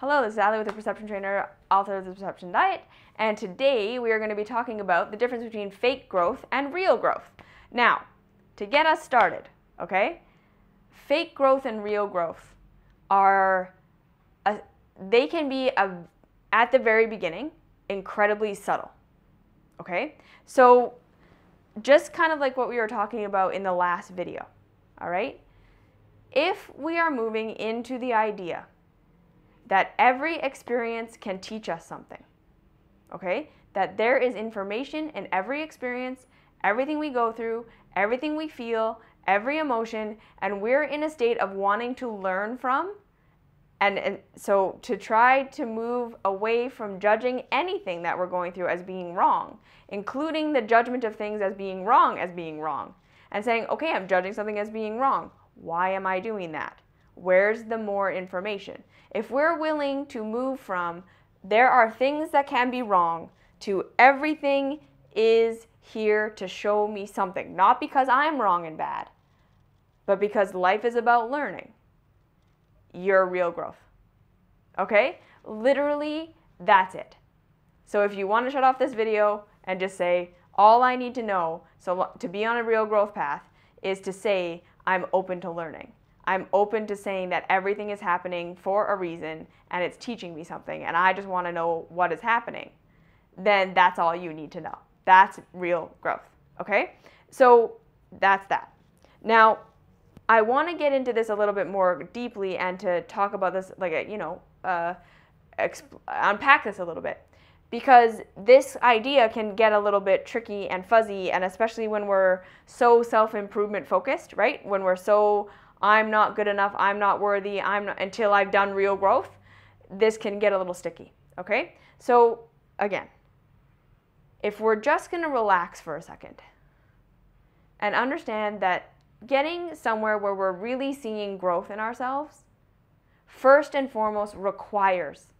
Hello, this is Allie with the Perception Trainer, author of the Perception Diet, and today we are going to be talking about the difference between fake growth and real growth. Now, to get us started, okay, fake growth and real growth they can be, at the very beginning, incredibly subtle, okay? So, just kind of like what we were talking about in the last video, all right? If we are moving into the idea that every experience can teach us something, okay? That there is information in every experience, everything we go through, everything we feel, every emotion, and we're in a state of wanting to learn from, and so to try to move away from judging anything that we're going through as being wrong, including the judgment of things as being wrong, and saying, okay, I'm judging something as being wrong. Why am I doing that? Where's the more information? If we're willing to move from there are things that can be wrong to everything is here to show me something, not because I'm wrong and bad, but because life is about learning, your real growth. Okay? Literally, that's it. So if you want to shut off this video and just say, all I need to know to be on a real growth path is to say, I'm open to learning. I'm open to saying that everything is happening for a reason and it's teaching me something and I just want to know what is happening. Then that's all you need to know. That's real growth. Okay? So that's that. Now, I want to get into this a little bit more deeply and to talk about this, unpack this a little bit. Because this idea can get a little bit tricky and fuzzy, and especially when we're so self-improvement focused, right? When we're so, I'm not good enough, I'm not worthy, until I've done real growth, this can get a little sticky, okay? So again, if we're just gonna relax for a second and understand that getting somewhere where we're really seeing growth in ourselves, first and foremost requires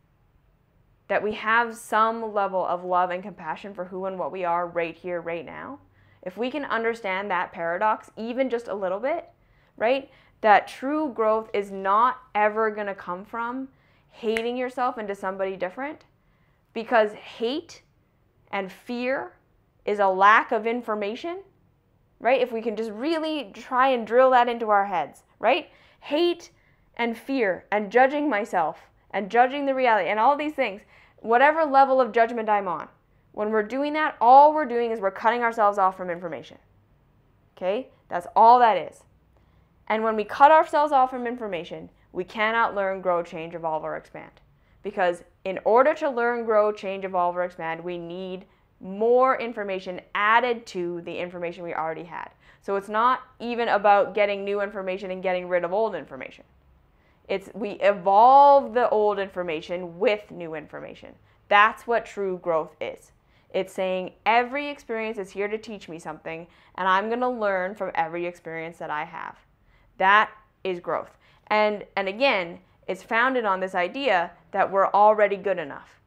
that we have some level of love and compassion for who and what we are right here, right now. If we can understand that paradox, even just a little bit, right? That true growth is not ever going to come from hating yourself into somebody different, because hate and fear is a lack of information, right? If we can just really try and drill that into our heads, right? Hate and fear and judging myself and judging the reality and all these things, whatever level of judgment I'm on, when we're doing that, all we're doing is we're cutting ourselves off from information. Okay? That's all that is. And when we cut ourselves off from information, we cannot learn, grow, change, evolve, or expand. Because in order to learn, grow, change, evolve, or expand, we need more information added to the information we already had. So it's not even about getting new information and getting rid of old information. We evolve the old information with new information. That's what true growth is. It's saying every experience is here to teach me something, and I'm going to learn from every experience that I have. That is growth. And again, it's founded on this idea that we're already good enough.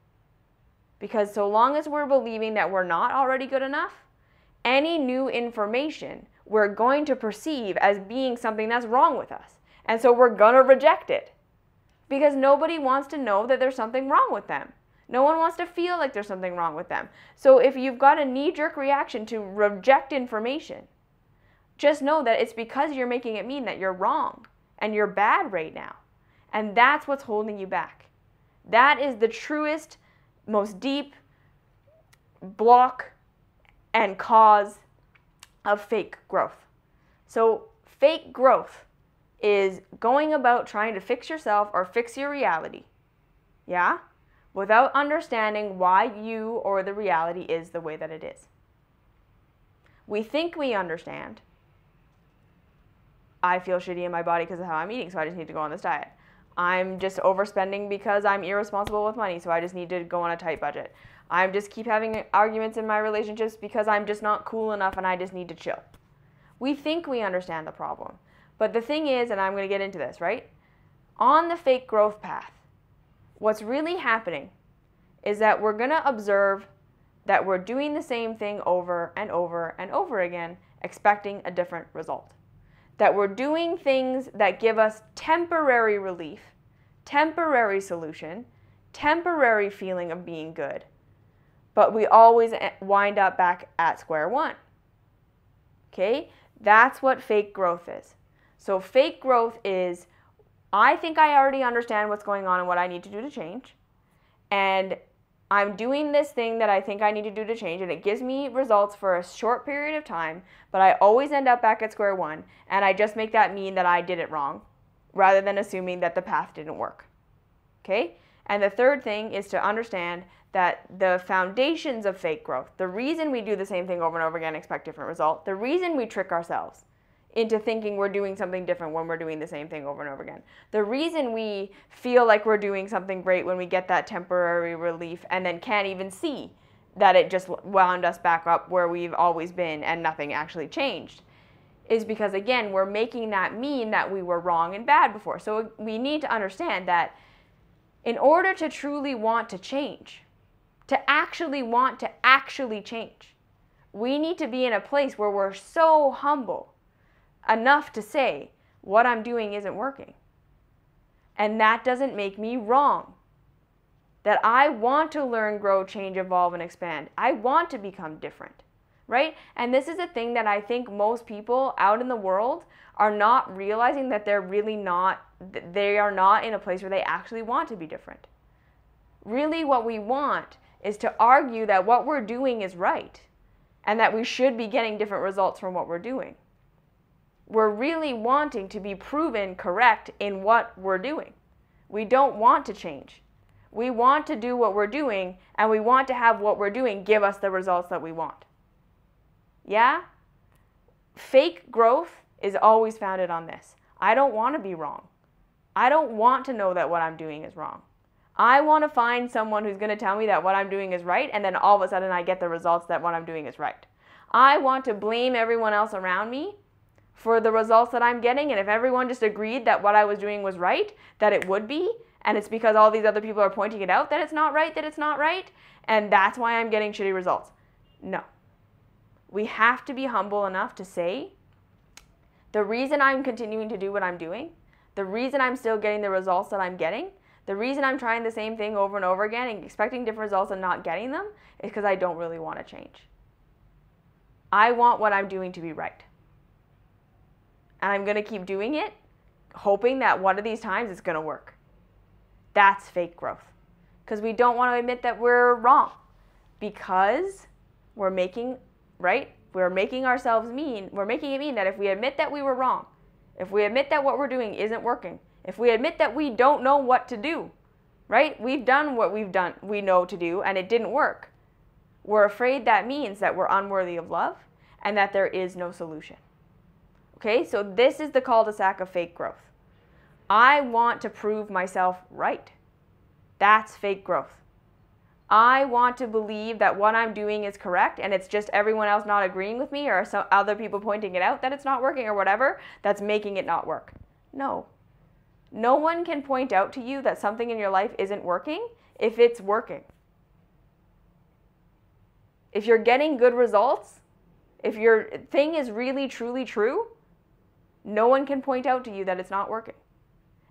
Because so long as we're believing that we're not already good enough, any new information we're going to perceive as being something that's wrong with us. And so we're going to reject it because nobody wants to know that there's something wrong with them. No one wants to feel like there's something wrong with them. So if you've got a knee-jerk reaction to reject information, just know that it's because you're making it mean that you're wrong and you're bad right now. And that's what's holding you back. That is the truest, most deep block and cause of fake growth. So fake growth is going about trying to fix yourself or fix your reality, yeah, without understanding why you or the reality is the way that it is. We think we understand. I feel shitty in my body because of how I'm eating, so I just need to go on this diet. I'm just overspending because I'm irresponsible with money, so I just need to go on a tight budget. I just keep having arguments in my relationships because I'm just not cool enough and I just need to chill. We think we understand the problem. But the thing is, and I'm going to get into this, right? On the fake growth path, what's really happening is that we're going to observe that we're doing the same thing over and over and over again, expecting a different result. That we're doing things that give us temporary relief, temporary solution, temporary feeling of being good, but we always wind up back at square one. Okay? That's what fake growth is. So fake growth is, I think I already understand what's going on and what I need to do to change, and I'm doing this thing that I think I need to do to change, and it gives me results for a short period of time, but I always end up back at square one, and I just make that mean that I did it wrong, rather than assuming that the path didn't work. Okay? And the third thing is to understand that the foundations of fake growth, the reason we do the same thing over and over again and expect different results, the reason we trick ourselves into thinking we're doing something different when we're doing the same thing over and over again, the reason we feel like we're doing something great when we get that temporary relief and then can't even see that it just wound us back up where we've always been and nothing actually changed, is because, again, we're making that mean that we were wrong and bad before. So we need to understand that in order to truly want to change, to actually want to actually change, we need to be in a place where we're so humble enough to say, what I'm doing isn't working. And that doesn't make me wrong. That I want to learn, grow, change, evolve, and expand. I want to become different, right? And this is a thing that I think most people out in the world are not realizing, that they're really not, they are not in a place where they actually want to be different. Really what we want is to argue that what we're doing is right and that we should be getting different results from what we're doing. We're really wanting to be proven correct in what we're doing. We don't want to change. We want to do what we're doing, and we want to have what we're doing give us the results that we want. Yeah? Fake growth is always founded on this. I don't want to be wrong. I don't want to know that what I'm doing is wrong. I want to find someone who's going to tell me that what I'm doing is right, and then all of a sudden I get the results that what I'm doing is right. I want to blame everyone else around me for the results that I'm getting, and if everyone just agreed that what I was doing was right, that it would be, and it's because all these other people are pointing it out that it's not right, and that's why I'm getting shitty results. No. We have to be humble enough to say, the reason I'm continuing to do what I'm doing, the reason I'm still getting the results that I'm getting, the reason I'm trying the same thing over and over again and expecting different results and not getting them, is because I don't really want to change. I want what I'm doing to be right. And I'm going to keep doing it, hoping that one of these times it's going to work. That's fake growth. Because we don't want to admit that we're wrong. Because we're making, right? We're making ourselves mean. We're making it mean that if we admit that we were wrong, if we admit that what we're doing isn't working, if we admit that we don't know what to do, right? We've done what we know to do, and it didn't work. We're afraid that means that we're unworthy of love and that there is no solution. Okay, so this is the cul-de-sac of fake growth. I want to prove myself right. That's fake growth. I want to believe that what I'm doing is correct, and it's just everyone else not agreeing with me or some other people pointing it out that it's not working or whatever that's making it not work. No. No one can point out to you that something in your life isn't working if it's working. If you're getting good results, if your thing is really, truly true, no one can point out to you that it's not working.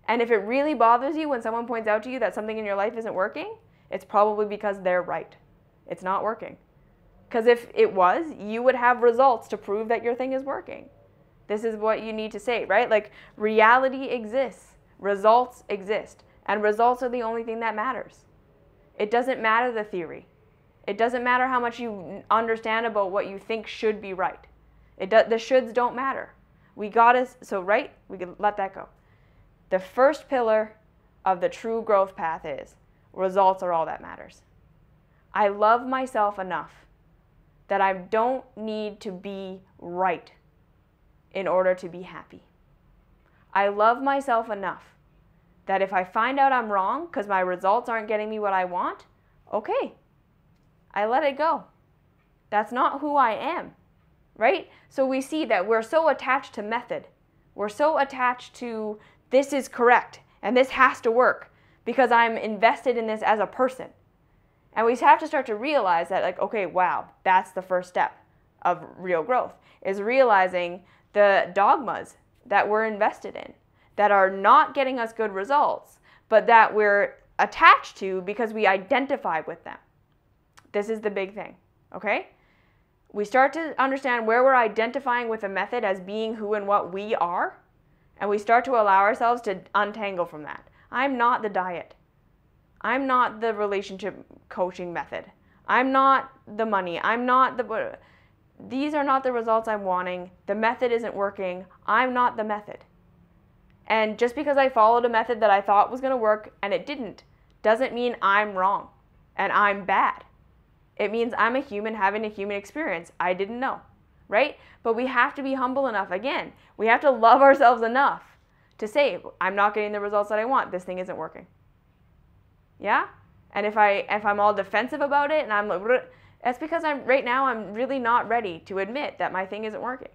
And if it really bothers you when someone points out to you that something in your life isn't working, it's probably because they're right. It's not working. Because if it was, you would have results to prove that your thing is working. This is what you need to say, right? Like, reality exists. Results exist. And results are the only thing that matters. It doesn't matter the theory. It doesn't matter how much you understand about what you think should be right. The shoulds don't matter. We can let that go. The first pillar of the true growth path is results are all that matters. I love myself enough that I don't need to be right in order to be happy. I love myself enough that if I find out I'm wrong because my results aren't getting me what I want, okay, I let it go. That's not who I am. Right? So we see that we're so attached to method. We're so attached to this is correct and this has to work because I'm invested in this as a person. And we have to start to realize that, like, okay, wow, that's the first step of real growth, is realizing the dogmas that we're invested in that are not getting us good results, but that we're attached to because we identify with them. This is the big thing, okay? We start to understand where we're identifying with a method as being who and what we are, and we start to allow ourselves to untangle from that. I'm not the diet. I'm not the relationship coaching method. I'm not the money. I'm not the... These are not the results I'm wanting. The method isn't working. I'm not the method. And just because I followed a method that I thought was going to work and it didn't, doesn't mean I'm wrong and I'm bad. It means I'm a human having a human experience. I didn't know, right? But we have to be humble enough. Again, we have to love ourselves enough to say, I'm not getting the results that I want. This thing isn't working. Yeah? And if I'm all defensive about it and I'm like, that's because right now I'm really not ready to admit that my thing isn't working.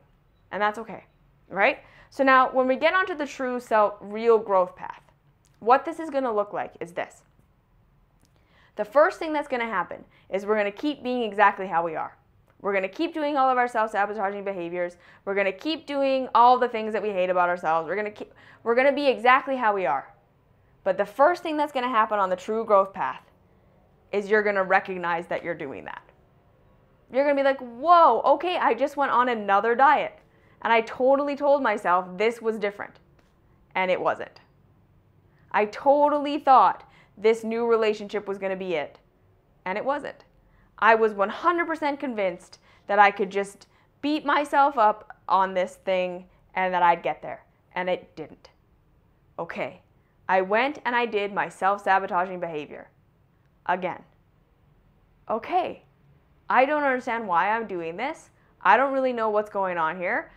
And that's okay, right? So now when we get onto the true self, real growth path, what this is going to look like is this. The first thing that's going to happen is we're going to keep being exactly how we are. We're going to keep doing all of our self-sabotaging behaviors. We're going to keep doing all the things that we hate about ourselves. We're going to be exactly how we are. But the first thing that's going to happen on the true growth path is you're going to recognize that you're doing that. You're going to be like, whoa, okay, I just went on another diet. And I totally told myself this was different. And it wasn't. I totally thought this new relationship was going to be it. And it wasn't. I was 100% convinced that I could just beat myself up on this thing and that I'd get there. And it didn't. Okay. I went and I did my self-sabotaging behavior. Again. Okay. I don't understand why I'm doing this. I don't really know what's going on here.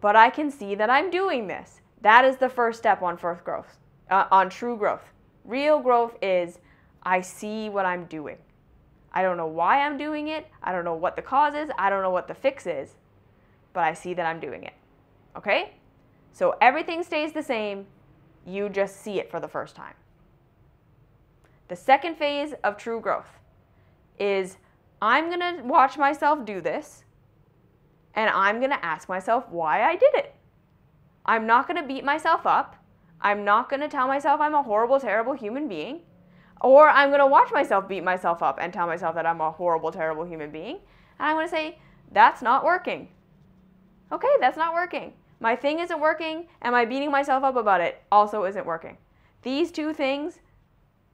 But I can see that I'm doing this. That is the first step on first growth, on true growth. Real growth is I see what I'm doing. I don't know why I'm doing it. I don't know what the cause is. I don't know what the fix is. But I see that I'm doing it. Okay? So everything stays the same. You just see it for the first time. The second phase of true growth is I'm going to watch myself do this. And I'm going to ask myself why I did it. I'm not going to beat myself up. I'm not going to tell myself I'm a horrible, terrible human being. Or I'm going to watch myself beat myself up and tell myself that I'm a horrible, terrible human being. And I'm going to say, that's not working. Okay, that's not working. My thing isn't working, and my beating myself up about it also isn't working. These two things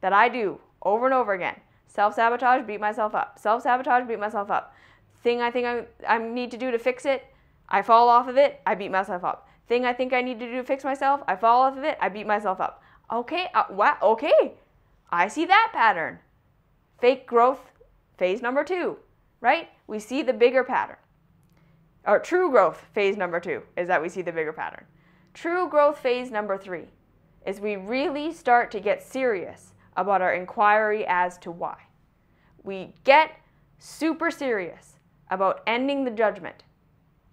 that I do over and over again, self-sabotage, beat myself up. Self-sabotage, beat myself up. Thing I think I need to do to fix it, I fall off of it, I beat myself up. Thing I think I need to do to fix myself, I fall off of it, I beat myself up. Okay, okay, I see that pattern. Fake growth, phase number 2, right? We see the bigger pattern. Or true growth, phase number 2, is that we see the bigger pattern. True growth, phase number 3, is we really start to get serious about our inquiry as to why. We get super serious about ending the judgment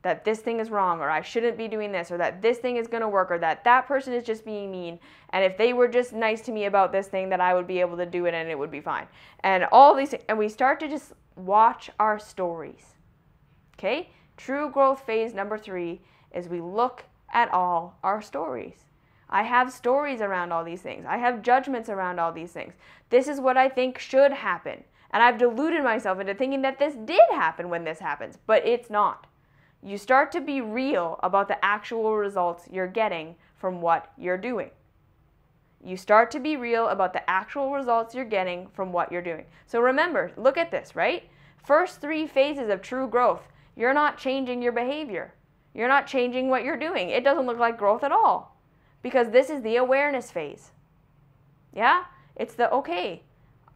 that this thing is wrong, or I shouldn't be doing this, or that this thing is going to work, or that that person is just being mean, and if they were just nice to me about this thing, that I would be able to do it and it would be fine. And all these things, and we start to just watch our stories. Okay? True growth phase number 3 is we look at all our stories. I have stories around all these things. I have judgments around all these things. This is what I think should happen. And I've deluded myself into thinking that this did happen when this happens, but it's not. You start to be real about the actual results you're getting from what you're doing. You start to be real about the actual results you're getting from what you're doing. So remember, look at this, right? First 3 phases of true growth, you're not changing your behavior. You're not changing what you're doing. It doesn't look like growth at all, because this is the awareness phase. Yeah? It's the, okay,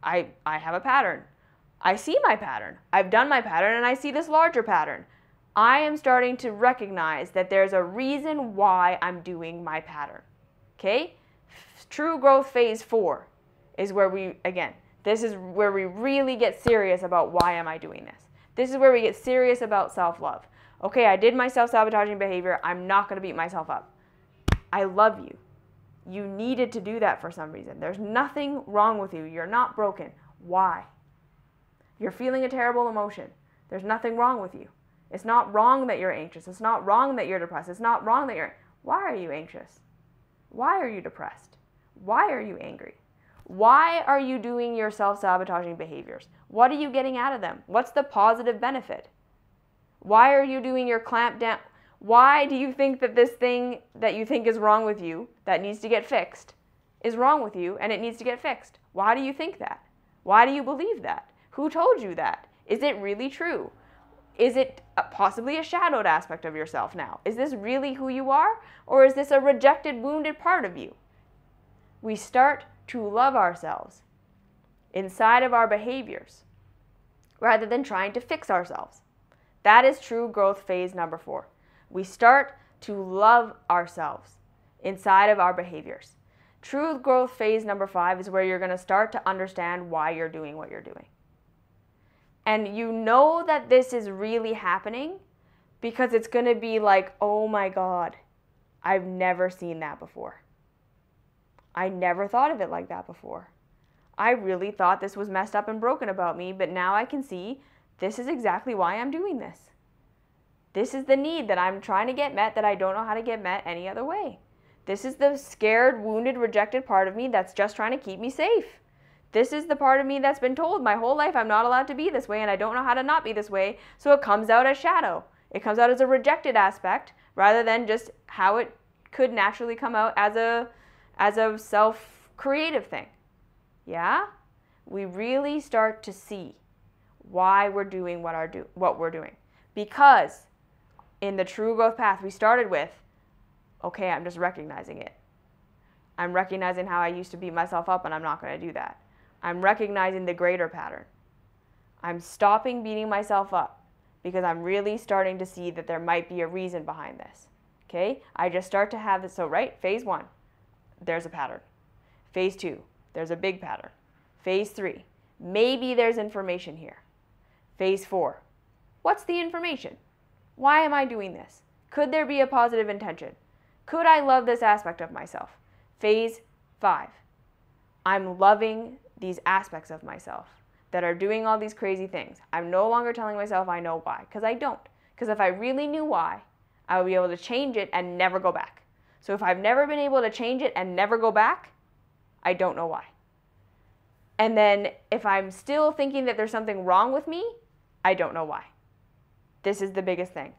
I have a pattern. I see my pattern. I've done my pattern and I see this larger pattern. I am starting to recognize that there's a reason why I'm doing my pattern. Okay? True growth phase 4 is where we, again, this is where we really get serious about why am I doing this. This is where we get serious about self-love. Okay, I did my self-sabotaging behavior. I'm not going to beat myself up. I love you. You needed to do that for some reason. There's nothing wrong with you. You're not broken. Why? You're feeling a terrible emotion. There's nothing wrong with you. It's not wrong that you're anxious. It's not wrong that you're depressed. It's not wrong that you're... Why are you anxious? Why are you depressed? Why are you angry? Why are you doing your self-sabotaging behaviors? What are you getting out of them? What's the positive benefit? Why are you doing your clamp down? Why do you think that this thing that you think is wrong with you, that needs to get fixed, is wrong with you and it needs to get fixed? Why do you think that? Why do you believe that? Who told you that? Is it really true? Is it possibly a shadowed aspect of yourself now? Is this really who you are? Or is this a rejected, wounded part of you? We start to love ourselves inside of our behaviors rather than trying to fix ourselves. That is true growth phase number 4. We start to love ourselves inside of our behaviors. True growth phase number 5 is where you're going to start to understand why you're doing what you're doing. And you know that this is really happening because it's going to be like, oh my God, I've never seen that before. I never thought of it like that before. I really thought this was messed up and broken about me, but now I can see this is exactly why I'm doing this. This is the need that I'm trying to get met that I don't know how to get met any other way. This is the scared, wounded, rejected part of me that's just trying to keep me safe. This is the part of me that's been told my whole life I'm not allowed to be this way and I don't know how to not be this way, so it comes out as shadow. It comes out as a rejected aspect rather than just how it could naturally come out as a self-creative thing. Yeah? We really start to see why we're doing what we're doing. Because in the true growth path, we started with, okay, I'm just recognizing it. I'm recognizing how I used to beat myself up and I'm not going to do that. I'm recognizing the greater pattern. I'm stopping beating myself up because I'm really starting to see that there might be a reason behind this. Okay? I just start to have this. So, right, phase 1, there's a pattern. Phase 2, there's a big pattern. Phase 3, maybe there's information here. Phase 4, what's the information? Why am I doing this? Could there be a positive intention? Could I love this aspect of myself? Phase 5, I'm loving these aspects of myself that are doing all these crazy things. I'm no longer telling myself I know why, because I don't. Because if I really knew why, I would be able to change it and never go back. So if I've never been able to change it and never go back, I don't know why. And then if I'm still thinking that there's something wrong with me, I don't know why. This is the biggest thing.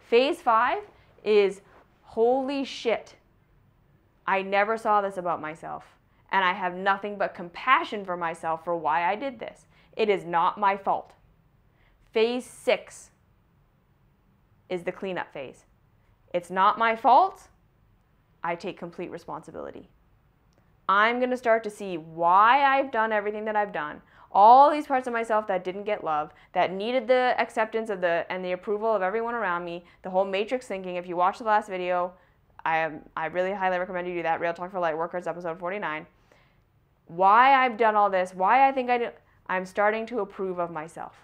Phase 5 is, holy shit, I never saw this about myself. And I have nothing but compassion for myself for why I did this. It is not my fault. Phase 6 is the cleanup phase. It's not my fault. I take complete responsibility. I'm going to start to see why I've done everything that I've done. All these parts of myself that didn't get love, that needed the acceptance of and the approval of everyone around me, the whole matrix thinking. If you watched the last video, I really highly recommend you do that. Real Talk for Lightworkers, episode 49. Why I've done all this, why I think I do, I'm starting to approve of myself.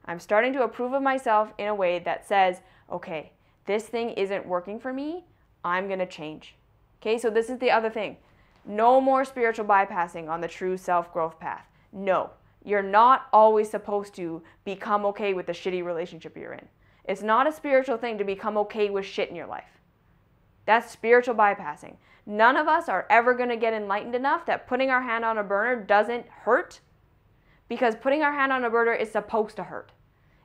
I'm starting to approve of myself in a way that says, okay, this thing isn't working for me, I'm going to change. Okay, so this is the other thing. No more spiritual bypassing on the true self-growth path. No, you're not always supposed to become okay with the shitty relationship you're in. It's not a spiritual thing to become okay with shit in your life. That's spiritual bypassing. None of us are ever going to get enlightened enough that putting our hand on a burner doesn't hurt, because putting our hand on a burner is supposed to hurt.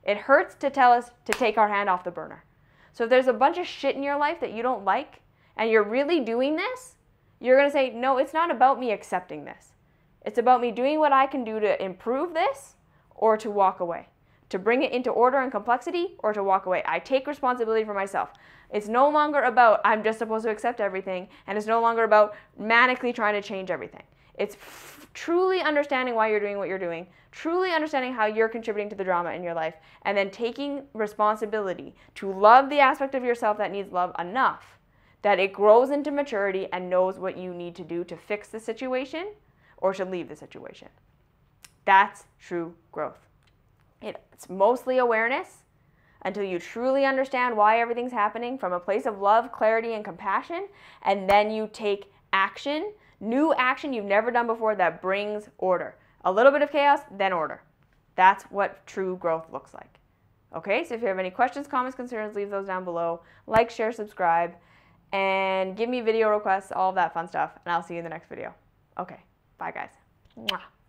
It hurts to tell us to take our hand off the burner. So if there's a bunch of shit in your life that you don't like and you're really doing this, you're going to say, no, it's not about me accepting this. It's about me doing what I can do to improve this or to walk away, to bring it into order and complexity or to walk away. I take responsibility for myself. It's no longer about I'm just supposed to accept everything, and it's no longer about manically trying to change everything. It's truly understanding why you're doing what you're doing, truly understanding how you're contributing to the drama in your life, and then taking responsibility to love the aspect of yourself that needs love enough that it grows into maturity and knows what you need to do to fix the situation or to leave the situation. That's true growth. It's mostly awareness until you truly understand why everything's happening from a place of love, clarity, and compassion, and then you take action, new action you've never done before that brings order. A little bit of chaos, then order. That's what true growth looks like. Okay, so if you have any questions, comments, concerns, leave those down below. Like, share, subscribe, and give me video requests, all of that fun stuff, and I'll see you in the next video. Okay, bye guys. Mwah.